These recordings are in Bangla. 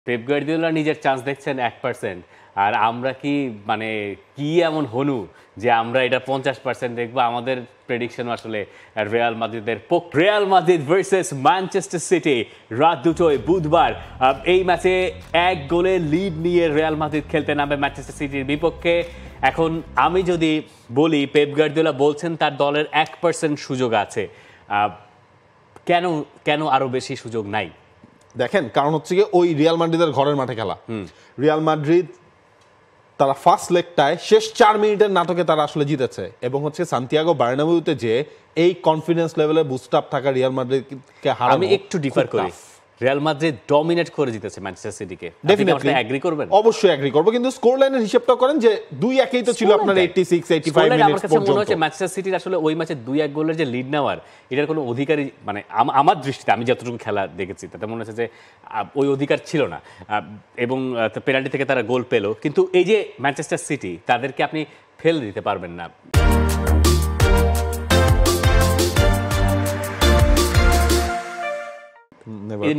পেপ গার্দিওলা নিজের চান্স দেখছেন 1%, আর আমরা কি মানে কি এমন হনু যে আমরা এটা 50% দেখবো? আমাদের প্রেডিকশন আসলে রিয়াল মাদ্রিদের পক্ষে। Real Madrid versus Manchester city, রাত 2টোয় বুধবার। এই ম্যাচে 1 গোলে লিড নিয়ে রিয়াল মাদ্রিদ খেলতে নামবে ম্যানচেস্টার সিটির বিপক্ষে। এখন আমি যদি বলি, পেপ গার্দিওলা বলছেন তার দলের 1% সুযোগ আছে, কেন কেন আরো বেশি সুযোগ নাই? দেখেন, কারণ হচ্ছে কি, ওই রিয়াল মাদ্রিদের ঘরের মাঠে খেলা। রিয়াল মাদ্রিদ তারা ফার্স্ট লেগটায় শেষ 4 মিনিটের নাটকে তারা আসলে জিতেছে, এবং হচ্ছে সান্তিয়াগো বার্নাবেউতে যে এই কনফিডেন্স লেভেলে বুস্ট আপ থাকা রিয়াল মাদ্রিদকে হারানো। আমি একটু ডিফার করি, রিয়াল মাদ্রিদ ডমিনেট করে জিতেছে ম্যানচেস্টার সিটিকে। ডেফিনেটলি এগ্রি করবেন? অবশ্যই এগ্রি করব, কিন্তু স্কোর লাইনের হিসাবটা করেন যে 2-1 তো ছিল আপনার 86-85 মিনিট পর্যন্ত। মনে হচ্ছে ম্যানচেস্টার সিটির আসলে ওই ম্যাচে 2-1 গোলের যে লিড নেওয়ার, এটার কোনো অধিকারই, মানে আমার দৃষ্টিতে, আমি যতটুকু খেলা দেখেছি তাতে মনে হচ্ছে যে ওই অধিকার ছিল না, এবং পেনাল্টি থেকে তারা গোল পেল। কিন্তু এই যে ম্যানচেস্টার সিটি, তাদেরকে আপনি ফেলে দিতে পারবেন না।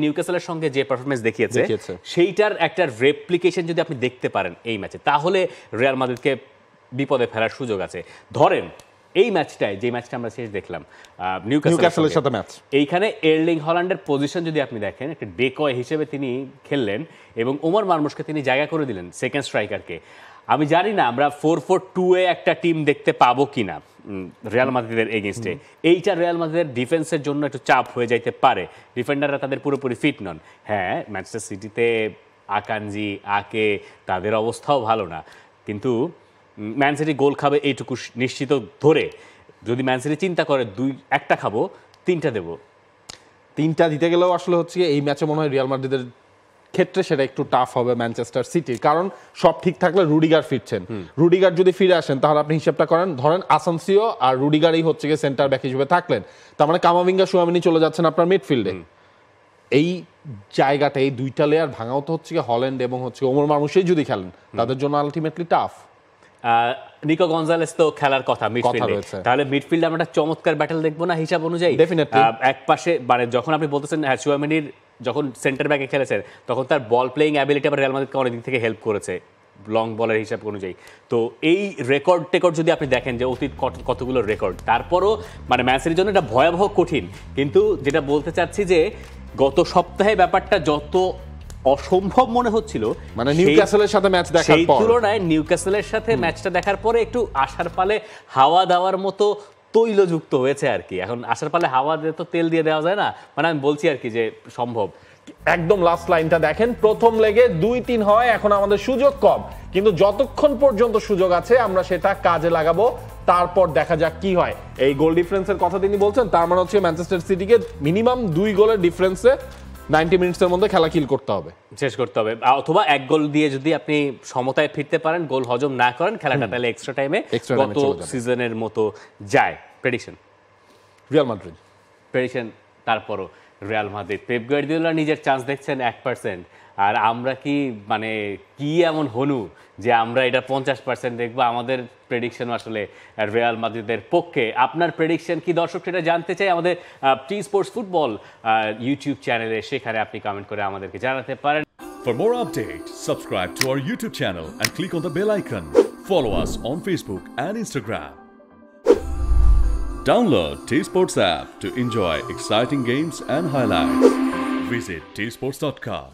নিউক্যাসলের সঙ্গে যে পারফরমেন্স দেখিয়েছে, সেইটার একটা রেপ্লিকেশন যদি আপনি দেখতে পারেন এই ম্যাচে, তাহলে রিয়াল মাদ্রিদকে বিপদে ফেলার সুযোগ আছে। ধরেন এই ম্যাচটায়, যে ম্যাচটা আমরা শেষ দেখলাম নিউক্যাসলের সাথে ম্যাচ, এইখানে এর্লিং হল্যান্ডের পজিশন যদি আপনি দেখেন, একটা ডেকয় হিসেবে তিনি খেললেন এবং ওমর মারমুশকে তিনি জায়গা করে দিলেন সেকেন্ড স্ট্রাইকারকে। আমি জানি না আমরা 4-4-2-এ একটা টিম দেখতে পাবো কিনা রিয়াল মাদ্রিদের এগেইনস্টে। এইটা রিয়াল মাদ্রিদের ডিফেন্সের জন্য একটু চাপ হয়ে যাইতে পারে, ডিফেন্ডাররা তাদের পুরোপুরি ফিট নন। হ্যাঁ, ম্যানচেস্টার সিটিতে আকানজি, আকে, তাদের অবস্থাও ভালো না, কিন্তু ম্যান সিটি গোল খাবে এইটুকু নিশ্চিত ধরে, যদি ম্যান সিটি চিন্তা করে 1টা খাবো, 3টা দেবো, 3টা দিতে গেলেও আসলে হচ্ছে এই ম্যাচে মনে হয় রিয়াল মাদ্রিদের ক্ষেত্রে সেটা একটু টাফ হবে ম্যানচেস্টার সিটির, কারণ সব ঠিক থাকলে রুডিগার ফিরছেন। রুডিগার যদি ফিরে আসেন, তাহলে আপনি হিসাবটা করেন, ধরেন আসানসিও আর রুডিগারই হচ্ছে গিয়ে সেন্টার ব্যাক হিসেবে থাকলেন, তার মানে কামাভিঙ্গা, চুয়ামেনি চলে যাচ্ছেন আপনার মিডফিল্ডে। এই জায়গাটা, এই 2টা লেয়ার ভাঙাও তো হচ্ছে হল্যান্ড এবং হচ্ছে ওমর মারমুশই যদি খেলেন, তাদের জন্য আলটিমেটলি টাফ। নিকো গঞ্জালেস তো খেলার কথা মিডফিল্ডে, তাহলে মিডফিল্ডে আমরা একটা চমৎকার ব্যাটল দেখবো না হিসাব অনুযায়ী? এক পাশে, মানে যখন আপনি বলতেছেন চুয়ামেনির যখন সেন্টার ব্যাকে খেলেছেন, তখন তার বল প্লেইং অ্যাবিলিটি আবার রিয়াল মাদ্রিদকে অনেক দিক থেকে হেল্প করেছে লং বলের হিসাব অনুযায়ী। তো এই রেকর্ড যদি আপনি দেখেন যে অতীত কতগুলো রেকর্ড, তারপরও মানে ম্যান সিটির জন্য এটা ভয়াবহ কঠিন। কিন্তু যেটা বলতে চাচ্ছি যে গত সপ্তাহে ব্যাপারটা যত অসম্ভব মনে হচ্ছিল, মানে নিউক্যাসলের সাথে ম্যাচ দেখার পর, সেই তুলনায় নিউক্যাসলের সাথে ম্যাচটা দেখার পরে একটু আশার পালে হাওয়া দেওয়ার মতো তৈলযুক্ত হয়েছে আর কি। এখন আশার পালে হাওয়া দিয়ে তো তেল দিয়ে দেওয়া যায় না, মানে আমি বলছি আর কি যে সম্ভব। একদম লাস্ট লাইনটা দেখেন, প্রথম লেগে 2-3 হয়, এখন আমাদের সুযোগ কম, কিন্তু যতক্ষণ পর্যন্ত সুযোগ আছে আমরা সেটা কাজে লাগাবো, তারপর দেখা যাক কি হয়। এই গোল ডিফারেন্সের কথা তিনি বলছেন, তার মানে হচ্ছে ম্যানচেস্টার সিটিকে মিনিমাম 2 গোলের ডিফারেন্সে 90 মিনিটসের মধ্যে খেলা কিল করতে হবে, শেষ করতে হবে, অথবা 1 গোল দিয়ে যদি আপনি সমতায় ফিরতে পারেন, গোল হজম না করেন, খেলাটা তাহলে এক্সট্রা টাইমে গত সিজনের মতো যায়। Prediction Real Madrid. প্রেডিকশন তারপরও রিয়াল মাদ্রিদ। পেপ গার্দিওলা নিজের চান্স দেখছেন 1%, আর আমরা কি মানে কি এমন হনু যে আমরা এটা 50% দেখবো? আমাদের প্রেডিকশন আসলে রিয়াল মাদ্রিদের পক্ষে। আপনার প্রেডিকশন কি দর্শক, সেটা জানতে চাই আমাদের টি স্পোর্টস ফুটবল ইউটিউব চ্যানেলে, সেখানে আপনি কমেন্ট করে আমাদেরকে জানাতে পারেন। For more updates, subscribe to our YouTube channel and click on the bell icon. Follow us on Facebook and Instagram. Download T-Sports app to enjoy exciting games and highlights. Visit tsports.com.